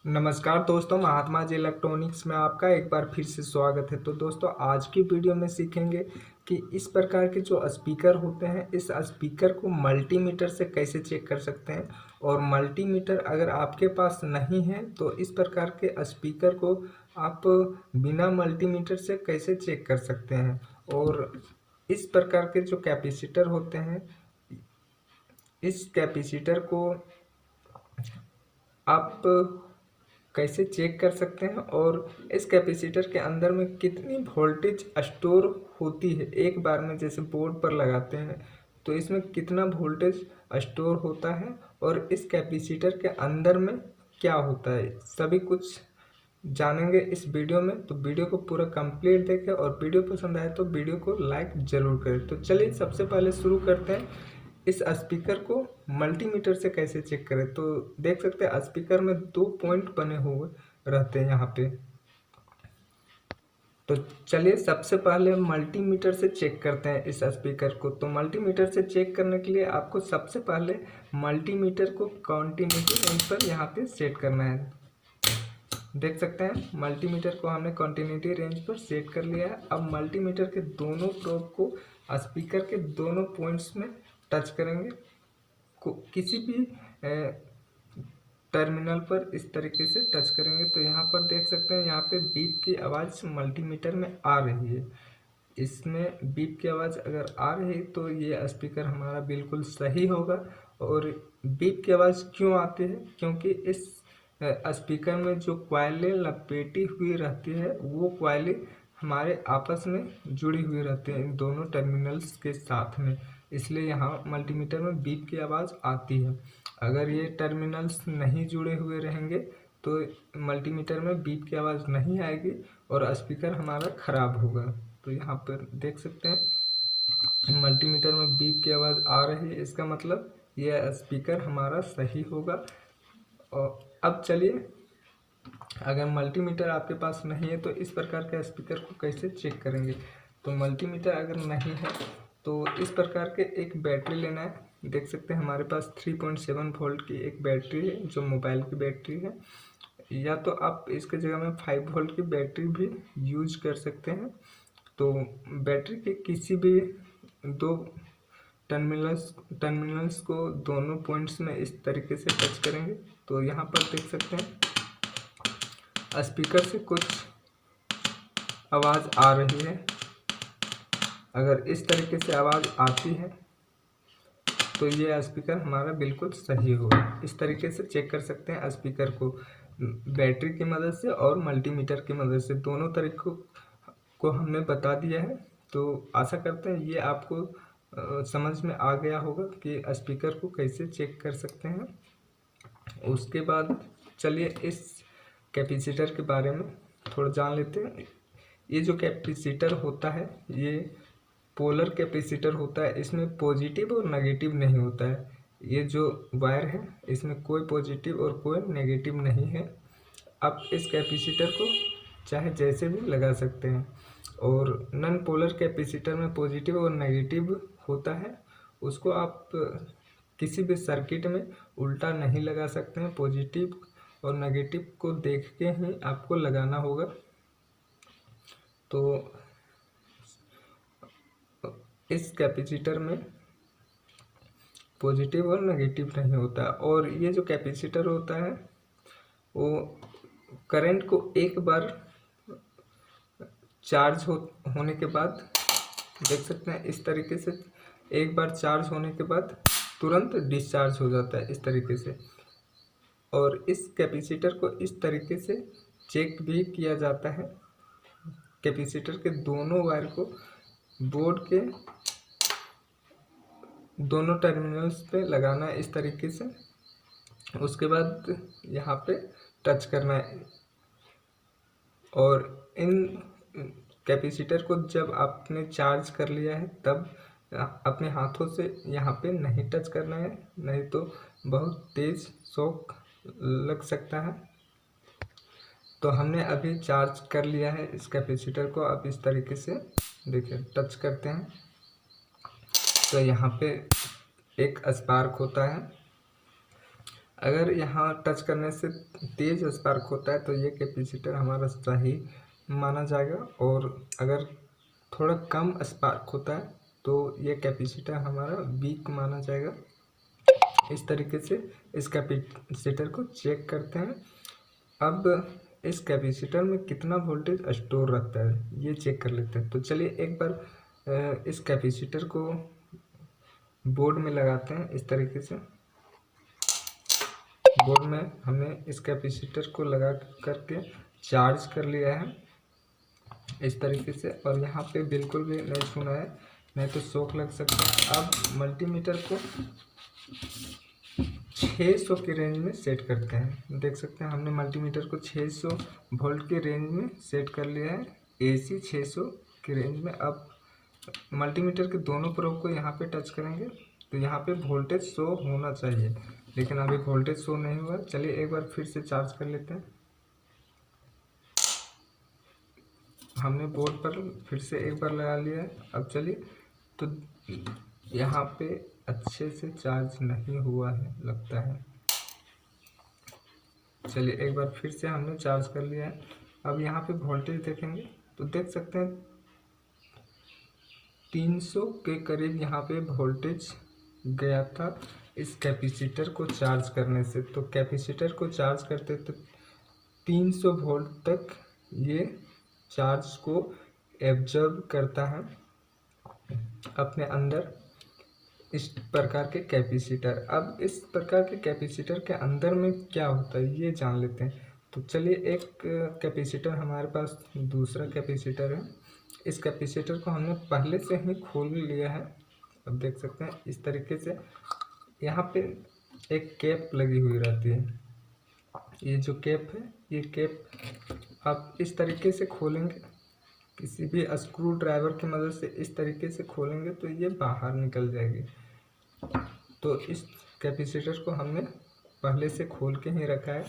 नमस्कार दोस्तों, महात्मा जी इलेक्ट्रॉनिक्स में आपका एक बार फिर से स्वागत है। तो दोस्तों, आज की वीडियो में सीखेंगे कि इस प्रकार के जो स्पीकर होते हैं, इस स्पीकर को मल्टीमीटर से कैसे चेक कर सकते हैं। और मल्टीमीटर अगर आपके पास नहीं है तो इस प्रकार के स्पीकर को आप बिना मल्टीमीटर से कैसे चेक कर सकते हैं। और इस प्रकार के जो कैपेसिटर होते हैं, इस कैपेसिटर को आप कैसे चेक कर सकते हैं और इस कैपेसिटर के अंदर में कितनी वोल्टेज स्टोर होती है। एक बार में जैसे बोर्ड पर लगाते हैं तो इसमें कितना वोल्टेज स्टोर होता है और इस कैपेसिटर के अंदर में क्या होता है, सभी कुछ जानेंगे इस वीडियो में। तो वीडियो को पूरा कंप्लीट देखें और वीडियो पसंद आए तो वीडियो को लाइक ज़रूर करें। तो चलिए सबसे पहले शुरू करते हैं, इस स्पीकर को मल्टीमीटर से कैसे चेक करें। तो देख सकते हैं स्पीकर में 2 पॉइंट बने हुए रहते हैं यहाँ पे। तो चलिए सबसे पहले मल्टीमीटर से चेक करते हैं इस स्पीकर को। तो मल्टीमीटर से चेक करने के लिए आपको सबसे पहले मल्टीमीटर को कंटिन्यूटी रेंज पर यहाँ पे सेट करना है। देख सकते हैं मल्टीमीटर को हमने कंटिन्यूटी रेंज पर सेट कर लिया है। अब मल्टीमीटर के दोनों प्रोब को स्पीकर के दोनों पॉइंट्स में टच करेंगे। किसी भी टर्मिनल पर इस तरीके से टच करेंगे तो यहाँ पर देख सकते हैं, यहाँ पे बीप की आवाज़ मल्टीमीटर में आ रही है। इसमें बीप की आवाज़ अगर आ रही है तो ये स्पीकर हमारा बिल्कुल सही होगा। और बीप की आवाज़ क्यों आती है, क्योंकि इस स्पीकर में जो कॉइलें लपेटी हुई रहती है वो कॉइलें हमारे आपस में जुड़ी हुई रहती हैं इन दोनों टर्मिनल्स के साथ में, इसलिए यहाँ मल्टीमीटर में बीप की आवाज़ आती है। अगर ये टर्मिनल्स नहीं जुड़े हुए रहेंगे तो मल्टीमीटर में बीप की आवाज़ नहीं आएगी और स्पीकर हमारा ख़राब होगा। तो यहाँ पर देख सकते हैं मल्टीमीटर में बीप की आवाज़ आ रही है, इसका मतलब यह स्पीकर हमारा सही होगा। और अब चलिए, अगर मल्टीमीटर आपके पास नहीं है तो इस प्रकार के स्पीकर को कैसे चेक करेंगे। तो मल्टीमीटर अगर नहीं है तो इस प्रकार के एक बैटरी लेना है। देख सकते हैं हमारे पास 3.7 वोल्ट की एक बैटरी है जो मोबाइल की बैटरी है, या तो आप इसके जगह में 5 वोल्ट की बैटरी भी यूज कर सकते हैं। तो बैटरी के किसी भी दो टर्मिनल्स को दोनों पॉइंट्स में इस तरीके से टच करेंगे तो यहाँ पर देख सकते हैं स्पीकर से कुछ आवाज़ आ रही है। अगर इस तरीके से आवाज़ आती है तो ये स्पीकर हमारा बिल्कुल सही होगा। इस तरीके से चेक कर सकते हैं स्पीकर को बैटरी की मदद से और मल्टीमीटर की मदद से। दोनों तरीकों को हमने बता दिया है। तो आशा करते हैं ये आपको समझ में आ गया होगा कि स्पीकर को कैसे चेक कर सकते हैं। उसके बाद चलिए इस कैपेसिटर के बारे में थोड़ा जान लेते हैं। ये जो कैपेसिटर होता है ये पोलर कैपेसिटर होता है, इसमें पॉजिटिव और नेगेटिव नहीं होता है। ये जो वायर है इसमें कोई पॉजिटिव और कोई नेगेटिव नहीं है। आप इस कैपेसिटर को चाहे जैसे भी लगा सकते हैं। और नॉन पोलर कैपेसिटर में पॉजिटिव और नेगेटिव होता है, उसको आप किसी भी सर्किट में उल्टा नहीं लगा सकते हैं। पॉजिटिव और नेगेटिव को देख के ही आपको लगाना होगा। तो इस कैपेसिटर में पॉजिटिव और नेगेटिव नहीं होता। और ये जो कैपेसिटर होता है वो करंट को एक बार चार्ज होने के बाद देख सकते हैं इस तरीके से, एक बार चार्ज होने के बाद तुरंत डिस्चार्ज हो जाता है इस तरीके से। और इस कैपेसिटर को इस तरीके से चेक भी किया जाता है। कैपेसिटर के दोनों वायर को बोर्ड के दोनों टर्मिनल्स पे लगाना है इस तरीके से। उसके बाद यहाँ पे टच करना है। और इन कैपेसिटर को जब आपने चार्ज कर लिया है तब अपने हाथों से यहाँ पे नहीं टच करना है, नहीं तो बहुत तेज़ शॉक लग सकता है। तो हमने अभी चार्ज कर लिया है इस कैपेसिटर को। अब इस तरीके से देखिए टच करते हैं तो यहाँ पे एक स्पार्क होता है। अगर यहाँ टच करने से तेज स्पार्क होता है तो ये कैपेसिटर हमारा सही माना जाएगा, और अगर थोड़ा कम स्पार्क होता है तो ये कैपेसिटर हमारा वीक माना जाएगा। इस तरीके से इस कैपेसिटर को चेक करते हैं। अब इस कैपेसिटर में कितना वोल्टेज स्टोर रहता है ये चेक कर लेते हैं। तो चलिए एक बार इस कैपेसिटर को बोर्ड में लगाते हैं। इस तरीके से बोर्ड में हमने इस कैपेसिटर को लगा करके चार्ज कर लिया है इस तरीके से, और यहाँ पे बिल्कुल भी नहीं छूना है, नहीं तो शॉक लग सकता है। अब मल्टीमीटर को 600 के रेंज में सेट करते हैं। देख सकते हैं हमने मल्टीमीटर को 600 वोल्ट के रेंज में सेट कर लिया है, AC 600 के रेंज में। अब मल्टीमीटर के दोनों प्रोब को यहाँ पे टच करेंगे तो यहाँ पे वोल्टेज शो होना चाहिए, लेकिन अभी वोल्टेज शो नहीं हुआ। चलिए एक बार फिर से चार्ज कर लेते हैं। हमने बोर्ड पर फिर से एक बार लगा लिया है। अब चलिए, तो यहाँ पे अच्छे से चार्ज नहीं हुआ है लगता है। चलिए एक बार फिर से हमने चार्ज कर लिया है। अब यहाँ पे वोल्टेज देखेंगे तो देख सकते हैं 300 के करीब यहाँ पे वोल्टेज गया था इस कैपेसिटर को चार्ज करने से। तो कैपेसिटर को चार्ज करते तो 300 वोल्ट तक ये चार्ज को एब्जॉर्ब करता है अपने अंदर, इस प्रकार के कैपेसिटर। अब इस प्रकार के कैपेसिटर के अंदर में क्या होता है ये जान लेते हैं। तो चलिए, एक कैपेसिटर हमारे पास दूसरा कैपेसिटर है। इस कैपेसिटर को हमने पहले से ही खोल लिया है। अब देख सकते हैं इस तरीके से यहाँ पे एक कैप लगी हुई रहती है। ये जो कैप है, ये कैप आप इस तरीके से खोलेंगे, किसी भी स्क्रू ड्राइवर की मदद से इस तरीके से खोलेंगे तो ये बाहर निकल जाएगी। तो इस कैपेसिटर को हमने पहले से खोल के ही रखा है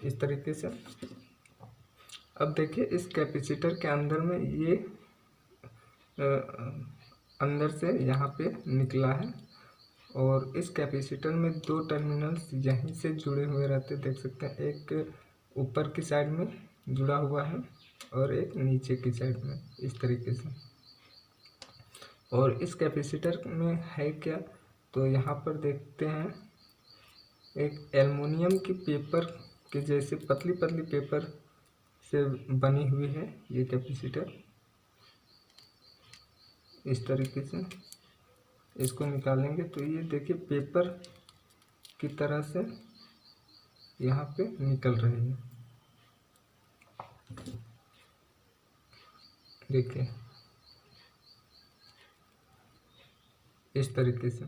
इस तरीके से। अब देखिए इस कैपेसिटर के अंदर में ये अंदर से यहाँ पे निकला है, और इस कैपेसिटर में दो टर्मिनल्स यहीं से जुड़े हुए रहते, देख सकते हैं। एक ऊपर की साइड में जुड़ा हुआ है और एक नीचे की साइड में, इस तरीके से। और इस कैपेसिटर में है क्या, तो यहाँ पर देखते हैं एक एल्युमिनियम की पेपर के जैसे पतली पतली पेपर से बनी हुई है ये कैपेसिटर। इस तरीके से इसको निकालेंगे तो ये देखिए पेपर की तरह से यहाँ पे निकल रही है, देखिए इस तरीके से।